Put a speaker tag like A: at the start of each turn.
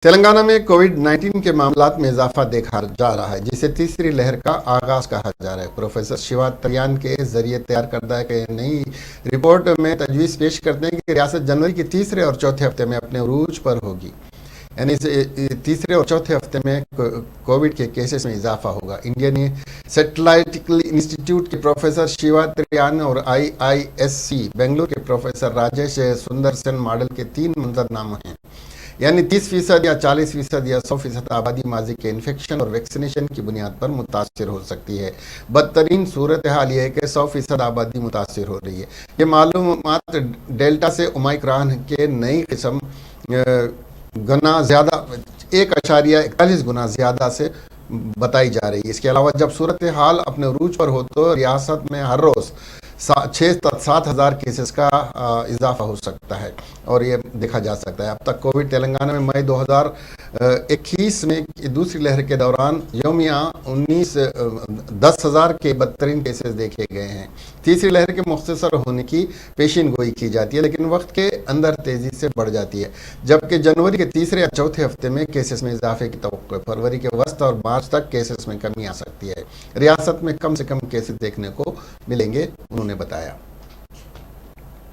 A: تلنگانہ میں کووڈ-19 کے معاملات میں اضافہ دیکھا جا رہا ہے، جسے تیسری لہر کا آغاز کہا جا رہا ہے۔ پروفیسر شیوا تریان کے ذریعے تیار کردہ ایک نئی رپورٹ میں تجویز پیش کرتے ہیں کہ ریاست جنوری کے تیسرے اور چوتھے ہفتے میں اپنے عروج پر ہوگی، یعنی تیسرے اور چوتھے ہفتے میں کووڈ کے کیسز میں اضافہ ہوگا۔ انڈین سیٹلائٹیکل انسٹی ٹیوٹ کے پروفیسر شیوا تریان اور IISc بنگلور کے پروفیسر راجیش سندر سین ماڈل کے 3 منظرنامے ہیں، یعنی 30% یا 40% یا 100% آبادی ماضی کے انفیکشن اور ویکسینیشن کی بنیاد پر متاثر ہو سکتی ہے۔ بدترین صورتحال یہ ہے کہ 100% آبادی متاثر ہو رہی ہے۔ یہ معلومات ڈیلٹا سے اومیکرون کے نئی قسم گنا زیادہ 1.41 گنا زیادہ سے بتائی جا رہی ہے۔ اس کے علاوہ جب صورتحال اپنے عروج پر ہو تو ریاست میں ہر روز 6-7 ہزار کیسز کا اضافہ ہو سکتا ہے اور یہ دیکھا جا سکتا ہے۔ اب تک کووڈ تلنگانہ میں مئی 2021 میں دوسری لہر کے دوران یومیہ 10,000 کے بدترین کیسز دیکھے گئے ہیں۔ تیسری لہر کے مختصر ہونے کی پیشین گوئی کی جاتی ہے، لیکن وقت کے اندر تیزی سے بڑھ جاتی ہے، جبکہ جنوری کے تیسرے یا چوتھے ہفتے میں کیسز میں اضافے کی توقع ہے۔ فروری کے وسط اور مارچ تک کیسز میں کمی آ سکتی ہے۔ ریاست میں کم سے کم کیسز دیکھنے کو ملیں گے، انہوں نے بتایا۔